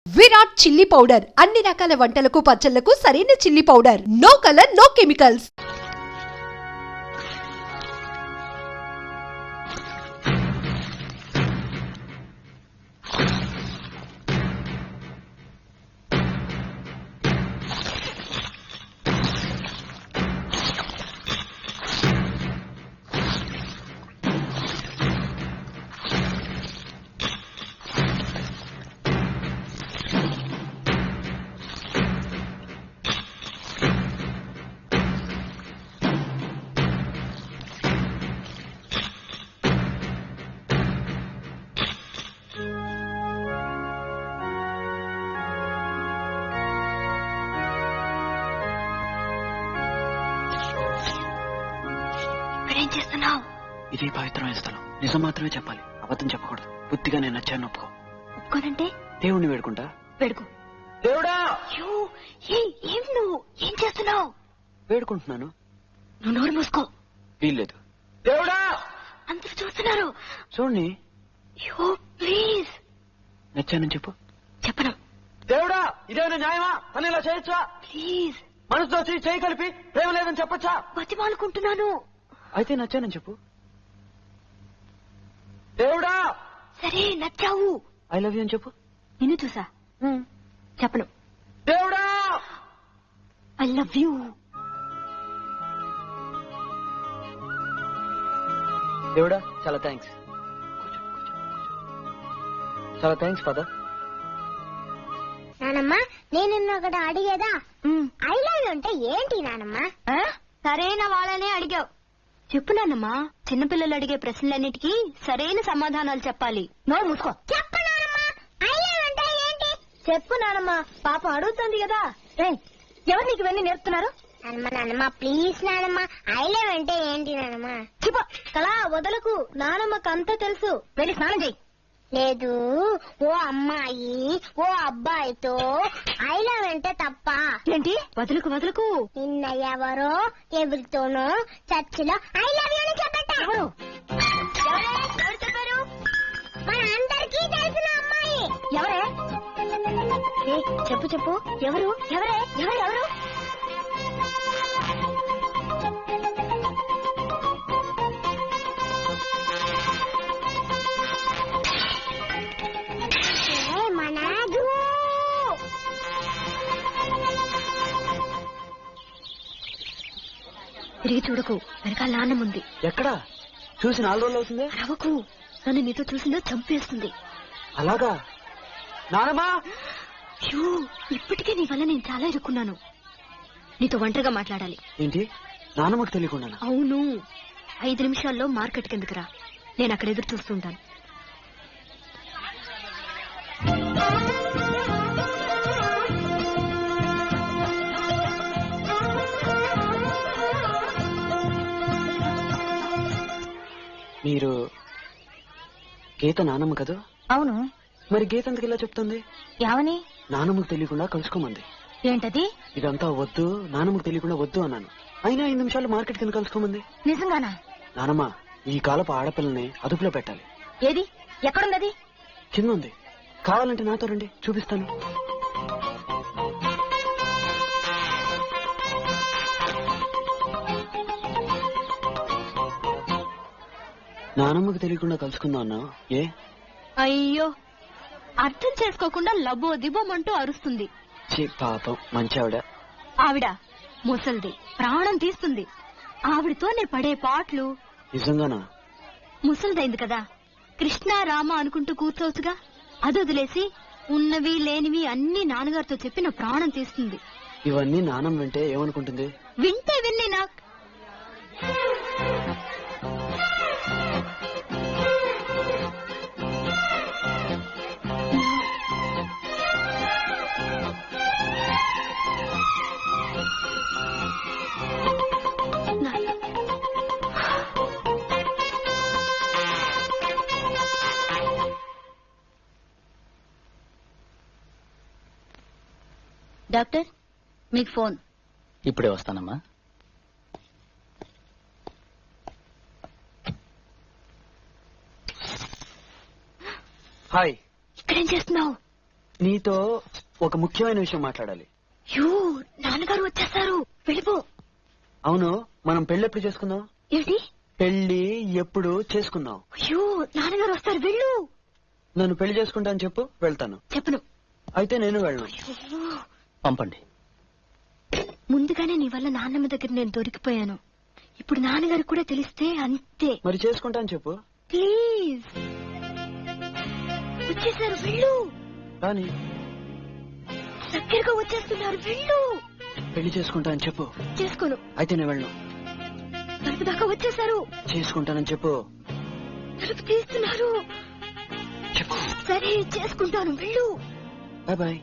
Virat chilli powder అన్ని రకాల వంటలకు పచ్చళ్లకు సరైన chilli powder. No colour, no chemicals. ఇది పవిత్రమైన స్థలం. నిజం మాత్రమే చెప్పాలి, అబద్ధం చెప్పకూడదు. బుద్ధిగా నేను నచ్చాను ఒప్పుకో. ఒప్పుకోనంటే దేవుణ్ణి వేడుకుంటా. వేడుకో. దేవుడా! ఏం నువ్వు ఏం చేస్తున్నావు? వేడుకుంటున్నాను. నువ్వు నోరు మూసుకో. వీల్లేదు. దేవుడా! అందరూ చూస్తున్నారు. చూడండి. ప్లీజ్. నచ్చానని చెప్పు. చెప్పను. దేవుడా! ఇదేమైనా న్యాయమా? పని ఇలా చేయొచ్చా? ప్లీజ్. మనసుతో చేయి కలిపి ప్రేమ లేదని చెప్పొచ్చా? బతిమాలుకుంటున్నాను. అయితే నచ్చానని చెప్పు. దేవుడా! సరే నచ్చావు. ఐ లవ్ యూ అని చెప్పు. నిన్ను చూసా. చెప్పను. దేవుడా! I love you. దేవుడా చాలా థ్యాంక్స్. చాలా థ్యాంక్స్ ఫాదర్. నానమ్మ నేను ఒకటి అడిగేదా? ఐ లవ్ యూ అంటే ఏంటి నానమ్మ? సరైన వాళ్ళనే అడిగావు. చెప్పు నాన్నమ్మా. చిన్నపిల్లలు అడిగే ప్రశ్నలన్నిటికీ సరైన సమాధానాలు చెప్పాలి. నోరు మూసుకో. చెప్పు నానమ్మ, ఐ లవ్ యూ అంటే ఏంటి? చెప్పు నానమ్మా. పాప అడుగుతుంది కదా. ఎవరు నీకు ఇవన్నీ నేర్పుతున్నారు? నానమ్మ ప్లీజ్ నానమ్మ, ఐ లవ్ యూ అంటే ఏంటి నానమ్మ? చెప్పు. కళా వదలకు. నానమ్మకు అంతా తెలుసు. వెళ్ళి స్నానం చెయ్యి. లేదు, ఓ అమ్మాయి ఓ అబ్బాయితో ఐ లవ్ అంటే తప్ప. ఏంటి? వదలకు. నిన్న ఎవరో ఎవరితోనో చర్చిలో ఐ లవ్ యూ అని చెప్పట. ఎవరు చెప్పారు? మన అందరికీ తెలిసిన అమ్మాయి. ఎవరే? చెప్పు. ఎవరు? తిరిగి చూడకు. వెనకాల నాన్నముంది. ఎక్కడా? చూసి 4 రోజులు అవుతుంది. రవకు. నన్ను నీతో చూసిందో చంపేస్తుంది. అలాగా? నానమ్మా! ఇప్పటికే నీ వల్ల నేను చాలా ఇరుక్కున్నాను. నీతో ఒంటరిగా మాట్లాడాలి. ఏంటి? నానమ్మకు తెలియకుండా? అవును. 5 నిమిషాల్లో మార్కెట్ కిందకి రా. నేను అక్కడ ఎదురు చూస్తుంటాను. మీరు గీత నానమ్మ కదా? అవును. మరి గీత ఎందుకు ఇలా చెప్తుంది? యావని? నానమ్మకు తెలియకుండా కలుసుకోమంది. ఏంటది? ఇదంతా వద్దు, నానమ్మకు తెలియకుండా వద్దు అన్నాను. అయినా 5 నిమిషాలు మార్కెట్ కింద కలుసుకోమంది. నిజంగానా? నానమ్మ, ఈ కాలపు ఆడపిల్లని అదుపులో పెట్టాలి. ఏది? ఎక్కడుందది? కింద ఉంది. కావాలంటే నాతో రండి, చూపిస్తాను. నానమ్మకు తెలియకుండా కలుసుకుందాం అన్నా. ఏ? అయ్యో, అర్థం చేసుకోకుండా లబో దిబోమంటూ అరుస్తుంది. పాపం, మంచి ఆవిడ. ఆవిడ ముసల్ది, ప్రాణం తీస్తుంది. ఆవిడతోనే పడే పాటలు. నిజంగానా? ముసల్దైంది కదా, కృష్ణ రామ అనుకుంటూ కూర్చోవచ్చుగా. అది వదిలేసి ఉన్నవి లేనివి అన్ని నాన్నగారితో చెప్పి నా ప్రాణం తీస్తుంది. ఇవన్నీ నానమ్మ వింటే ఏమనుకుంటుంది? వింటే విన్ని నాకు. డాక్టర్, మీకు ఫోన్. ఇప్పుడే వస్తానమ్మా. హాయ్. ఇక్కడేం చేస్తున్నావు? నీతో ఒక ముఖ్యమైన విషయం మాట్లాడాలి. యూ, నాన్నగారు వచ్చేస్తారు, వెళ్ళిపో. అవును, మనం పెళ్లి ఎప్పుడు చేసుకుందాం? ఏంటి పెళ్లి ఎప్పుడు చేసుకుందాం? అయ్యో, నాన్నగారు వస్తారు, వెళ్ళు. నన్ను పెళ్లి చేసుకుంటా అని చెప్పు, వెళ్తాను. చెప్పను. అయితే నేను వెళ్ళను. పంపండి. ముందుగానే నీ వల్ల నాన్నమ్మ దగ్గర నేను దొరికిపోయాను. ఇప్పుడు నాన్నగారికి కూడా తెలిస్తే అంతే. మరి చేసుకుంటా అని చెప్పు. ప్లీజ్. వచ్చేసారు, వెళ్ళు. కానీ దగ్గరగా వచ్చేస్తున్నారు, వెళ్ళు. పెళ్లి చేసుకుంటా అని చెప్పు. చేసుకోను. అయితే నేను వెళ్ళను. తలుపు దాకా వచ్చేసారు. చేసుకుంటానని చెప్పు. తలుపు తీస్తున్నారు. చెప్పు. సరే, చేసుకుంటాను, వెళ్ళు. Bye bye.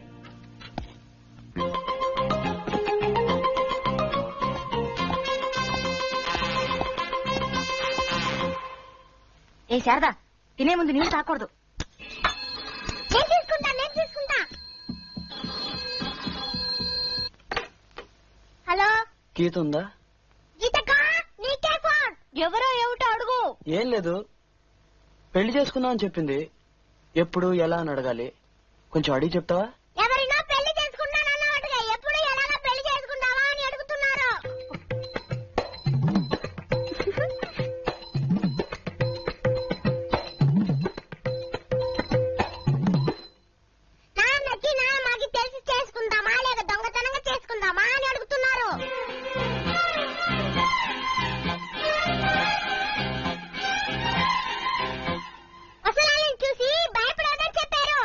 ఏ శారదా, తినే ముందు నీళ్ళు తాకూడదు. నేను తీసుకుంటా. హలో, గీత ఉందా? గీతక్క, నీకే ఫోన్. ఎవరో ఏమిటో అడుగు. ఏం లేదు, పెళ్లి చేసుకుందాం అని చెప్పింది. ఎప్పుడు ఎలా అని అడగాలి, కొంచెం అడిగి చెప్తావా? ఎవరినో పెళ్లి చేసుకుంటానన్నట్టుగా ఎప్పుడు ఎలాగ పెళ్లి చేసుకుంటావా అని అడుగుతున్నారు. నాన్నకి మాకి తెలిసి చేసుకుందామా లేక దొంగతనంగా చేసుకుందామా అని అడుగుతున్నారు. అసలు వాళ్ళని చూసి భయపడదని చెప్పారు.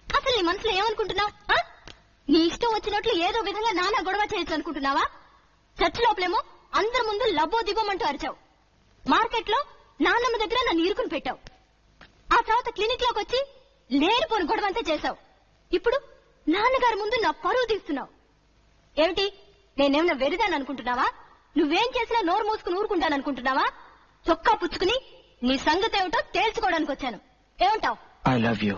అసలు నీ మనసులో ఏమనుకుంటున్నావు? నీ ఇష్టం వచ్చినట్లు ఏదో విధంగా నాన్న గొడవ చేయొచ్చు అనుకుంటున్నావా? చర్చ్ లోపలేమో అందరి ముందు లబ్బో దిబ్బోమంటూ అరిచావు. మార్కెట్ లో నాన్నమ్మ దగ్గర నన్ను ఇరుకుని పెట్టావు. ఆ తర్వాత క్లినిక్ లోకి వచ్చి లేనిపోని గొడవ అంతా చేశావు. ఇప్పుడు నాన్నగారి ముందు నా పరువు తీస్తున్నావు. ఏమిటి, నేనేమన్నా వెరిదాన్ని అనుకుంటున్నావా? నువ్వేం చేసినా నోరు మూసుకుని ఊరుకుంటాననుకుంటున్నావా? చొక్కా పుచ్చుకుని నీ సంగతి ఏమిటో తేల్చుకోవడానికి వచ్చాను. ఏమంటావు? I love you.